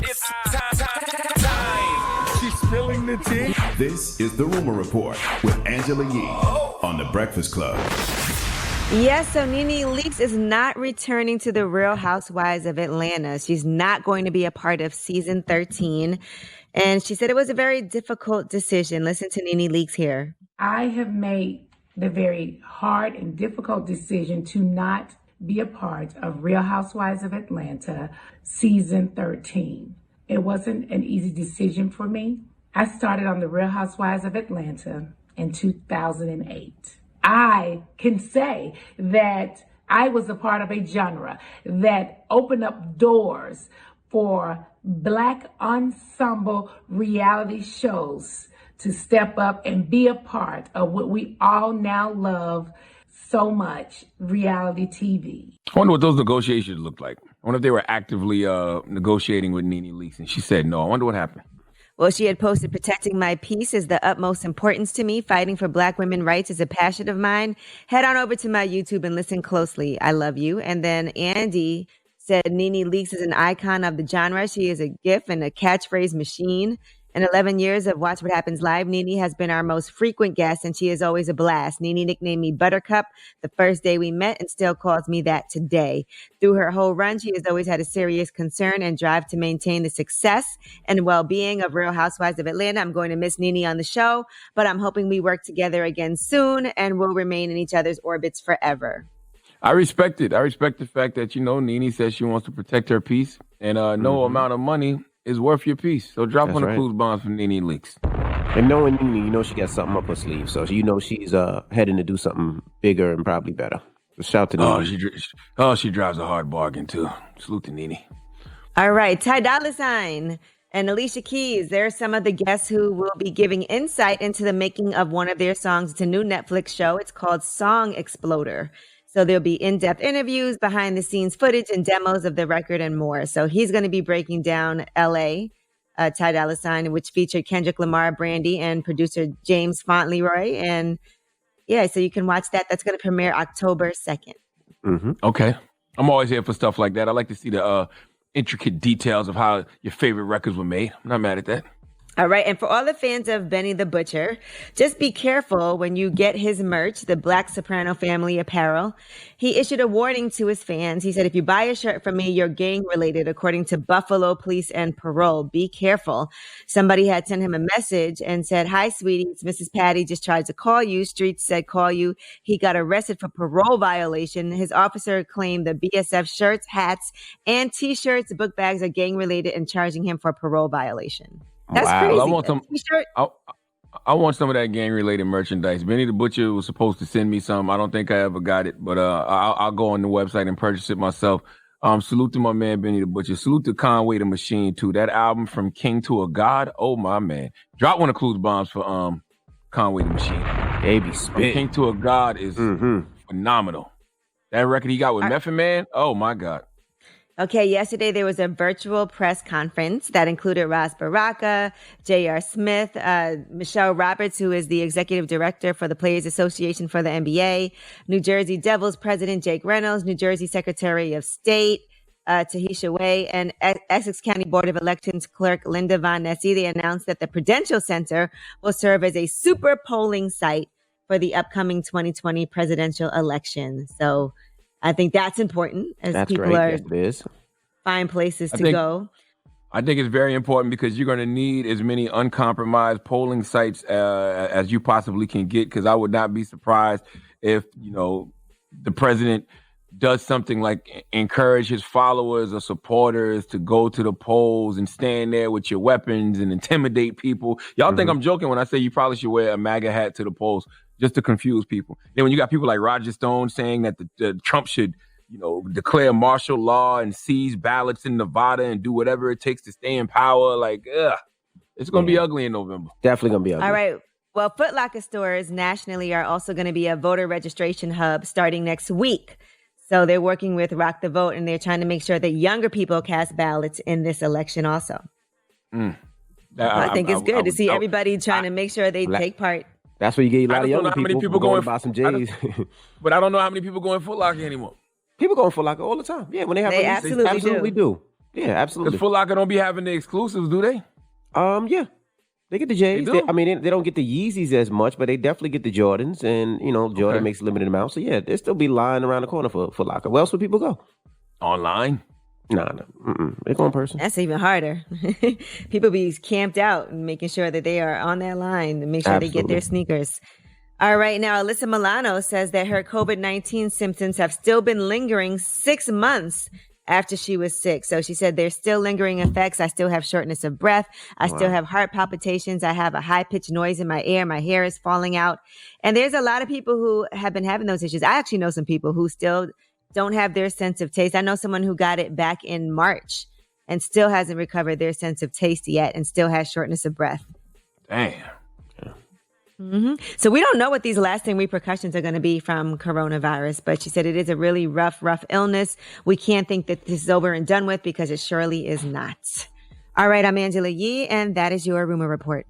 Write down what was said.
It's time. She's spilling the tea. This is the Rumor Report with Angela Yee on The Breakfast Club. Yes, so Nene Leakes is not returning to the Real Housewives of Atlanta. She's not going to be a part of season 13. And she said it was a very difficult decision. Listen to Nene Leakes here. I have made the very hard and difficult decision to not be a part of Real Housewives of Atlanta season 13. It wasn't an easy decision for me. I started on the Real Housewives of Atlanta in 2008. I can say that I was a part of a genre that opened up doors for Black ensemble reality shows to step up and be a part of what we all now love so much, reality TV. I wonder what those negotiations looked like. I wonder if they were actively negotiating with Nene Leakes, and she said no. I wonder what happened. Well, she had posted, protecting my peace is the utmost importance to me. Fighting for Black women's rights is a passion of mine. Head on over to my YouTube and listen closely. I love you. And then Andy said Nene Leakes is an icon of the genre. She is a gif and a catchphrase machine. In 11 years of Watch What Happens Live, Nene has been our most frequent guest, and she is always a blast. Nene nicknamed me Buttercup the first day we met and still calls me that today. Through her whole run, she has always had a serious concern and drive to maintain the success and well-being of Real Housewives of Atlanta. I'm going to miss Nene on the show, but I'm hoping we work together again soon and will remain in each other's orbits forever. I respect it. I respect the fact that, Nene says she wants to protect her peace, and no amount of money is worth your peace. So drop That's on the right. clues bombs for Nene Leakes. And knowing Nene, she got something up her sleeve. So she's heading to do something bigger and probably better. So shout to Nene. She drives a hard bargain too. Salute to Nene. All right, Dolla and Alicia Keys, they're some of the guests who will be giving insight into the making of one of their songs. It's a new Netflix show. It's called Song Exploder. So there'll be in-depth interviews, behind-the-scenes footage, and demos of the record and more. So he's going to be breaking down L.A., Ty Dolla $ign, which featured Kendrick Lamar, Brandy, and producer James Fauntleroy. And yeah, so you can watch that. That's going to premiere October 2nd. Mm-hmm. Okay. I'm always here for stuff like that. I like to see the intricate details of how your favorite records were made. I'm not mad at that. All right. And for all the fans of Benny the Butcher, just be careful when you get his merch, the Black Soprano Family apparel. He issued a warning to his fans. He said, if you buy a shirt from me, you're gang related, according to Buffalo Police and Parole. Be careful. Somebody had sent him a message and said, hi, sweetie, it's Mrs. Patty. Just tried to call you. Streets said call you. He got arrested for parole violation. His officer claimed the BSF shirts, hats, and T-shirts, book bags are gang related and charging him for parole violation. That's crazy. I want some of that gang-related merchandise. Benny the Butcher was supposed to send me some. I don't think I ever got it, but I'll go on the website and purchase it myself. Salute to my man Benny the Butcher. Salute to Conway the Machine too. That album From King to a God. Oh my man. Drop one of Clues bombs for Conway the Machine. Baby spit. From King to a God is phenomenal. That record he got with Method Man. Oh my God. Okay, yesterday there was a virtual press conference that included Ras Baraka, J.R. Smith, Michelle Roberts, who is the executive director for the Players Association for the NBA, New Jersey Devils president Jake Reynolds, New Jersey Secretary of State Tahisha Way, and Essex County Board of Elections clerk Linda Von Nessy. They announced that the Prudential Center will serve as a super polling site for the upcoming 2020 presidential election. So I think that's important as people find places to go. I think it's very important because you're going to need as many uncompromised polling sites as you possibly can get, because I would not be surprised if, the president does something like encourage his followers or supporters to go to the polls and stand there with your weapons and intimidate people. Y'all think I'm joking when I say you probably should wear a MAGA hat to the polls just to confuse people. Then when you got people like Roger Stone saying that the Trump should, declare martial law and seize ballots in Nevada and do whatever it takes to stay in power, it's going to be ugly in November. Definitely going to be ugly. All right. Well, Foot Locker stores nationally are also going to be a voter registration hub starting next week. So they're working with Rock the Vote, and they're trying to make sure that younger people cast ballots in this election also. I think it's good to see everybody trying to make sure they take part. That's where you get a lot of young people going to buy some J's. But I don't know how many people go in Foot Locker anymore. People go in Foot Locker all the time. Yeah, when they have They releases, absolutely do. Yeah, absolutely. Because Foot Locker don't be having the exclusives, do they? Yeah. They get the J's. They do? They don't get the Yeezys as much, but they definitely get the Jordans. And, Jordan makes limited amounts. So, yeah, they still be lying around the corner for Foot Locker. Where else would people go? Online? Nah. They go in person. That's even harder. People be camped out and making sure that they are on that line to make sure they get their sneakers. All right. Now, Alyssa Milano says that her COVID-19 symptoms have still been lingering 6 months after she was sick. So she said there's still lingering effects. I still have shortness of breath. I still have heart palpitations. I have a high-pitched noise in my ear. My hair is falling out. And there's a lot of people who have been having those issues. I actually know some people who still don't have their sense of taste. I know someone who got it back in March and still hasn't recovered their sense of taste yet and still has shortness of breath. Damn. So we don't know what these lasting repercussions are going to be from coronavirus, but she said it is a really rough illness. We can't think that this is over and done with because it surely is not. All right, I'm Angela Yee, and that is your Rumor Report.